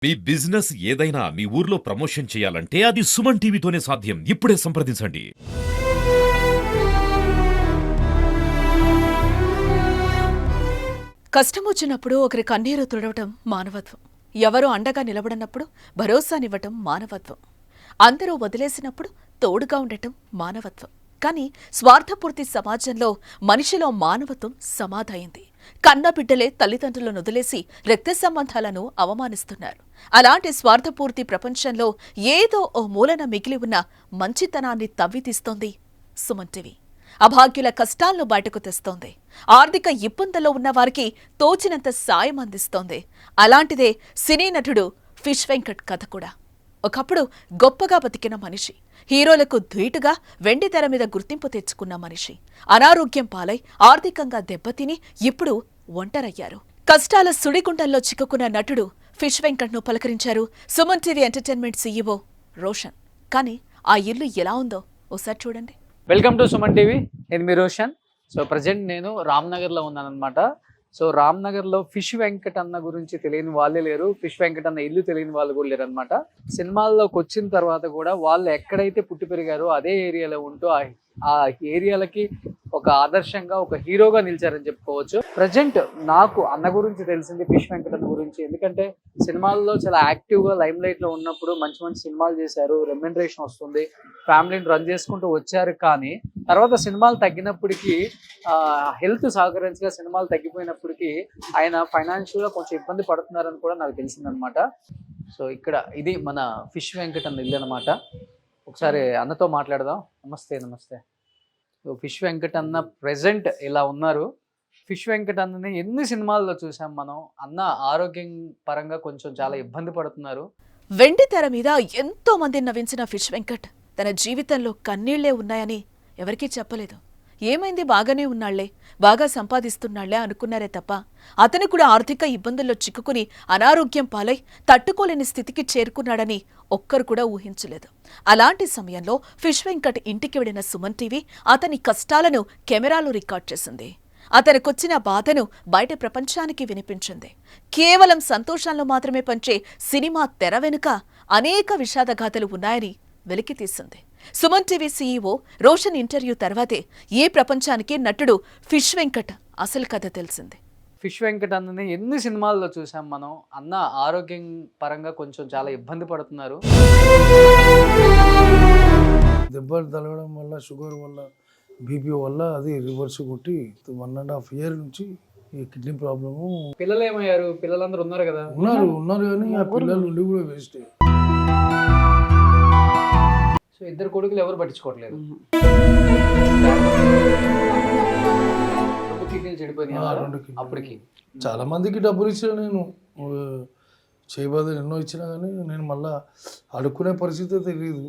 మీ business ఏదైనా మీ ఊర్లో promotion చేయాలంటే అది సుమన్ టీవీతోనే సాధ్యం. ఇప్పుడే సంప్రదించండి. కష్టం వచ్చినప్పుడు ఒకరి కన్నీరు తుడవటం మానవత్వం. ఎవరూ అండగా నిలబడనప్పుడు భరోసానివ్వటం మానవత్వం. అందరూ వదిలేసినప్పుడు తోడుగా ఉండటం మానవత్వం. కానీ స్వార్థపూర్తి సమాజంలో మనిషిలో మానవత్వం సమాధయింది. కన్నబిడ్డలే తల్లిదండ్రులను వదిలేసి రక్త సంబంధాలను అవమానిస్తున్నారు. అలాంటి స్వార్థపూర్తి ప్రపంచంలో ఏదో ఓ మూలన మిగిలి ఉన్న మంచితనాన్ని తవ్వితీస్తోంది సుమన్ టీవీ. అభాగ్యుల కష్టాలను బయటకు తెస్తోంది. ఆర్థిక ఇబ్బందుల్లో ఉన్న వారికి తోచినంత సాయం అందిస్తోంది. అలాంటిదే సినీ నటుడు ఫిష్ వెంకట్ కథ కూడా. ఒకప్పుడు గొప్పగా బతికిన మనిషి, హీరోలకు ధీటుగా వెండి తెర మీద గుర్తింపు తెచ్చుకున్న మనిషి అనారోగ్యం పాలై ఆర్థికంగా దెబ్బతిని ఇప్పుడు ఒంటరయ్యారు. కష్టాల సుడిగుండంలో చిక్కుకున్న నటుడు ఫిష్ వెంకట్ ను పలకరించారు Suman TV entertainment CEO Roshan. కానీ ఆ ఇల్లు ఎలా ఉందో ఓసారి చూడండి. Welcome to Suman TV. నేను మీ రోషన్. సో ప్రజెంట్ నేను రామ్నగర్లో ఉన్నానన్నమాట. సో రామ్నగర్లో ఫిష్ వెంకట్ అన్న గురించి తెలియని వాళ్ళే లేరు, ఫిష్ వెంకట్ అన్న ఇల్లు తెలియని వాళ్ళు కూడా లేరు అనమాట. సినిమాల్లోకి వచ్చిన తర్వాత కూడా వాళ్ళు ఎక్కడైతే పుట్టి పెరిగారో అదే ఏరియాలో ఉంటూ ఆ ఏరియాలకి ఒక ఆదర్శంగా ఒక హీరోగా నిలిచారని చెప్పుకోవచ్చు. ప్రజెంట్ నాకు అన్న గురించి తెలిసింది ఫిష్ వెంకట్ అన్న గురించి. ఎందుకంటే సినిమాల్లో చాలా యాక్టివ్గా లైమ్ లైట్లో ఉన్నప్పుడు మంచి మంచి సినిమాలు చేశారు, రెమ్యునరేషన్ వస్తుంది, ఫ్యామిలీని రన్ చేసుకుంటూ వచ్చారు. కానీ తర్వాత సినిమాలు తగ్గినప్పటికీ హెల్త్ సహకరించగా సినిమాలు తగ్గిపోయినప్పటికీ ఆయన ఫైనాన్షియల్గా కొంచెం ఇబ్బంది పడుతున్నారని కూడా నాకు తెలిసిందనమాట. సో ఇక్కడ ఇది మన ఫిష్ వెంకట్ అన్న ఇల్లు అనమాట. ఒకసారి అన్నతో మాట్లాడదాం. నమస్తే. నమస్తే. ఫిష్ వెంకట్ అన్న ప్రెజెంట్ ఇలా ఉన్నారు. ఫిష్ వెంకట్ అన్నని ఎన్ని సినిమాల్లో చూసాం మనం. అన్న ఆరోగ్యం పరంగా కొంచెం చాలా ఇబ్బంది పడుతున్నారు. వెండి తెర మీద ఎంతో మంది నవ్వించిన ఫిష్ వెంకట్ తన జీవితంలో కన్నీళ్లే ఉన్నాయని ఎవరికీ చెప్పలేదు. ఏమైంది, బాగానే ఉన్నాళ్లే, బాగా సంపాదిస్తున్నాళ్లే అనుకున్నారే తప్ప అతను కూడా ఆర్థిక ఇబ్బందుల్లో చిక్కుకుని అనారోగ్యం పాలై తట్టుకోలేని స్థితికి చేరుకున్నాడని ఒక్కరు కూడా ఊహించలేదు. అలాంటి సమయంలో ఫిష్ వెంకట్ ఇంటికి వెళ్లిన సుమన్ టీవీ అతని కష్టాలను కెమెరాలో రికార్డ్ చేసింది. అతనికొచ్చిన బాధను బయట ప్రపంచానికి వినిపించింది. కేవలం సంతోషాలను మాత్రమే పంచే సినిమా తెర వెనుక అనేక విషాదగాథలు ఉన్నాయని వెలికితీసింది. Suman TV CEO Roshan interview తర్వాతే ఈ ప్రపంచానికి నటుడు ఫిష్ వెంకట్ అసలు కథ తెలిసింది. ఫిష్ వెంకట్ అన్నని ఎన్ని సినిమాల్లో చూసాం మనం. అన్న ఆరోగ్యం పరంగా కొంచెం చాలా ఇబ్బంది పడుతున్నారు. దెబ్బలు తగలడం వల్ల, షుగర్ వల్ల, బీపీ వల్ల అది రివర్స్ కొట్టి 1.5 year నుంచి ఈ కిడ్నీ ప్రాబ్లము. పిల్లలు ఏమయ్యారు? పిల్లలందరూ ఉన్నారు కదా? ఉన్నారు కానీ ఆ పిల్లలు ఉండి కూడా వేస్ట్. సో ఇద్దరు కొడుకులు ఎవరు పట్టించుకోవట్లేదు. అప్పటికి చాలా మందికి డబ్బులు ఇచ్చిన నేను చేయబోదు ఎన్నో ఇచ్చినా కానీ నేను మళ్ళా అడుక్కునే పరిస్థితి తెలియదు.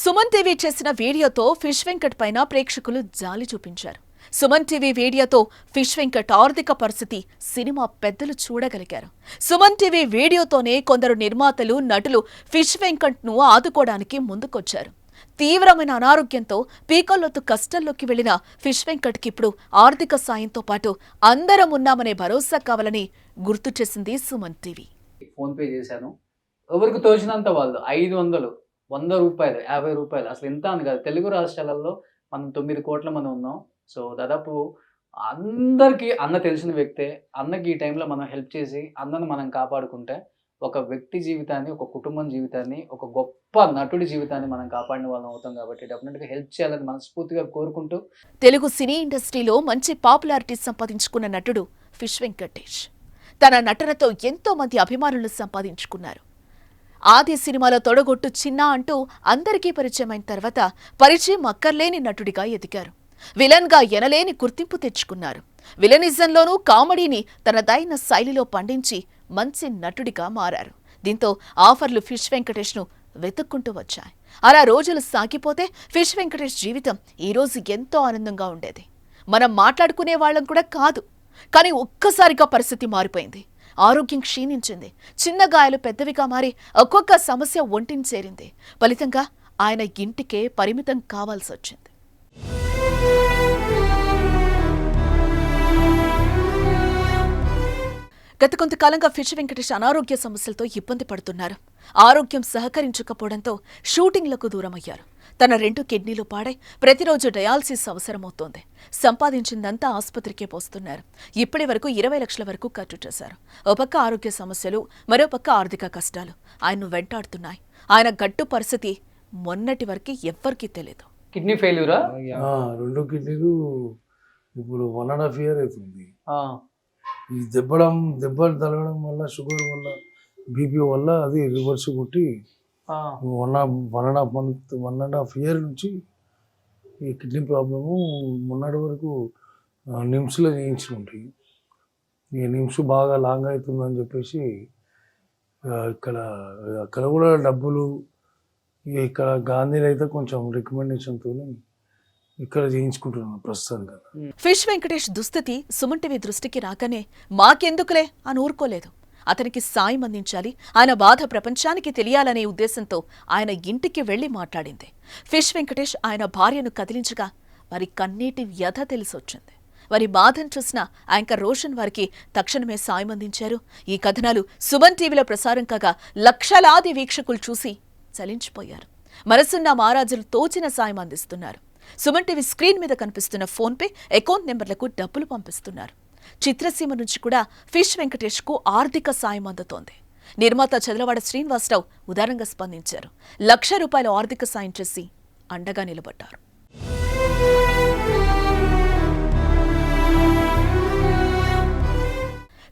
సుమన్ టీవీ చేసిన వీడియోతో ఫిష్ వెంకట్ పైన ప్రేక్షకులు జాలి చూపించారు. సుమన్ టీవీ వీడియోతో ఫిష్ వెంకట్ ఆర్థిక పరిస్థితి సినిమా పెద్దలు చూడగలిగారు. సుమన్ టీవీ వీడియోతోనే కొందరు నిర్మాతలు, నటులు ఫిష్ వెంకట్ ను ఆదుకోవడానికి ముందుకొచ్చారు. తీవ్రమైన అనారోగ్యంతో పీకల్లోతు కష్టంలోకి వెళ్లిన ఫిష్ వెంకట్ కి ఇప్పుడు ఆర్థిక సాయంతో పాటు అందరం ఉన్నామనే భరోసా కావాలని గుర్తు చేసింది సుమన్ టీవీ. ఫోన్ పే చేశాను, ఎవరికి తోచినంత వాళ్ళు 500, 100 రూపాయలు, 50 రూపాయలు, అసలు ఎంత అని కాదు. తెలుగు రాష్ట్రాలలో మనం 9 కోట్ల మంది ఉన్నాం. సో దాదాపు అందరికీ అన్న తెలిసిన వ్యక్తే. అన్నకి ఈ టైంలో మనం హెల్ప్ చేసి అన్నను మనం కాపాడుకుంటే ఒక వ్యక్తి జీవితాన్ని, ఒక కుటుంబం జీవితాన్ని, ఒక గొప్ప నటుడి జీవితాన్ని మనం కాపాడిన వాళ్ళం అవుతాం. కాబట్టి డెఫినెట్గా హెల్ప్ చేయాలని మనస్ఫూర్తిగా కోరుకుంటూ తెలుగు సినీ ఇండస్ట్రీలో మంచి పాపులారిటీ సంపాదించుకున్న నటుడు ఫిష్ వెంకటేష్ తన నటనతో ఎంతో మంది అభిమానులు సంపాదించుకున్నారు. ఆది సినిమాలో తొడగొట్టు చిన్న అంటూ అందరికీ పరిచయమైన తర్వాత పరిచయం అక్కర్లేని నటుడిగా ఎదిగారు. విలన్ గా ఎనలేని గుర్తింపు తెచ్చుకున్నారు. విలనిజంలోనూ కామెడీని తనదైన శైలిలో పండించి మంచి నటుడిగా మారారు. దీంతో ఆఫర్లు ఫిష్ వెంకటేష్ ను వెతుక్కుంటూ వచ్చాయి. అలా రోజులు సాగిపోతే ఫిష్ వెంకటేష్ జీవితం ఈ రోజు ఎంతో ఆనందంగా ఉండేది. మనం మాట్లాడుకునే వాళ్ళం కూడా కాదు. కానీ ఒక్కసారిగా పరిస్థితి మారిపోయింది. ఆరోగ్యం క్షీణించింది. చిన్న గాయాలు పెద్దవిగా మారి ఒక్కొక్క సమస్య ఒంటిని చేరింది. ఫలితంగా ఆయన ఇంటికే పరిమితం కావాల్సి వచ్చింది. గత కొంతకాలంగా ఫిష్ వెంకటేష్ అనారోగ్య సమస్యలతో ఇబ్బంది పడుతున్నారు. ఆరోగ్యం సహకరించకపోవడంతో షూటింగ్లకు దూరమయ్యారు. తన 2 కిడ్నీలు పాడై ప్రతిరోజు డయాలసిస్ అవసరమవుతోంది. సంపాదించిందంతా ఆసుపత్రికే పోస్తున్నారు. ఇప్పటి వరకు 20 లక్షల వరకు ఖర్చు చేశారు. ఓ పక్క ఆరోగ్య సమస్యలు, మరోపక్క ఆర్థిక కష్టాలు ఆయన్ను వెంటాడుతున్నాయి. ఆయన గట్టు పరిస్థితి మొన్నటి వరకు ఎవ్వరికీ తెలియదు. కిడ్నీ ఫెయిల్యూరా? 2 కిడ్నీలు ఇప్పుడు 1.5 year అవుతుంది. ఈ దెబ్బలు తగలడం వల్ల, షుగర్ వల్ల, బీపీ వల్ల అది రివర్స్ కొట్టి 1.5 year నుంచి ఈ కిడ్నీ ప్రాబ్లము మొన్నటి వరకు నిమ్స్లో చేయించుకుంటాయి. ఈ నిమ్స్ బాగా లాంగ్ అవుతుందని చెప్పేసి అక్కడ కూడా డబ్బులు, ఇక్కడ గాంధీలో అయితే కొంచెం రికమెండేషన్తో ఇక్కడ చేయించుకుంటున్నాను ప్రస్తుతానికి. ఫిష్ వెంకటేష్ దుస్థితి సుమన్ టీవీ దృష్టికి రాగానే మాకెందుకులే అని ఊరుకోలేదు. అతనికి సాయం అందించాలి, ఆయన బాధ ప్రపంచానికి తెలియాలనే ఉద్దేశంతో ఆయన ఇంటికి వెళ్లి మాట్లాడింది. ఫిష్ వెంకటేష్ ఆయన భార్యను కదిలించగా వారి కన్నీటి వ్యధ తెలిసొచ్చింది. వారి బాధను చూసిన యాంకర్ రోషన్ వారికి తక్షణమే సాయం అందించారు. ఈ కథనాలు సుమన్ టీవీలో ప్రసారం కాగా లక్షలాది వీక్షకులు చూసి చలించిపోయారు. మనసున్న మహారాజులు తోచిన సాయం అందిస్తున్నారు. సుమన్ టీవీ స్క్రీన్ మీద కనిపిస్తున్న ఫోన్పే అకౌంట్ నెంబర్లకు డబ్బులు పంపిస్తున్నారు. చిత్రసీమ నుంచి కూడా ఫిష్ వెంకటేష్ కు ఆర్థిక సాయం అందుతోంది. నిర్మాత చదలవాడ శ్రీనివాసరావు ఉదారంగా స్పందించారు. ₹1,00,000 ఆర్థిక సాయం చేసి అండగా నిలబడ్డారు.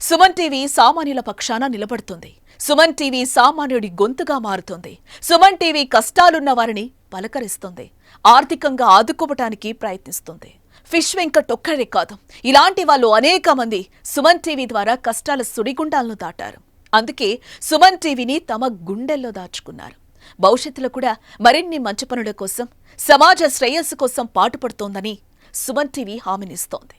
సుమన్ టీవీ సామాన్యుల పక్షాన నిలబడుతుంది. సుమన్ టీవీ సామాన్యుడి గొంతుగా మారుతుంది. సుమన్ టీవీ కష్టాలున్న వారిని పలకరిస్తుంది. ఆర్థికంగా ఆదుకోవటానికి ప్రయత్నిస్తుంది. ఫిష్ వెంకట్ ఒక్కరే కాదు, ఇలాంటి వాళ్ళు అనేక మంది సుమన్ టీవీ ద్వారా కష్టాల సుడిగుండాలను దాటారు. అందుకే సుమన్ టీవీని తమ గుండెల్లో దాచుకున్నారు. భవిష్యత్తులో కూడా మరిన్ని మంచి పనుల కోసం, సమాజ శ్రేయస్సు కోసం పాటుపడుతోందని సుమన్ టీవీ హామీనిస్తోంది.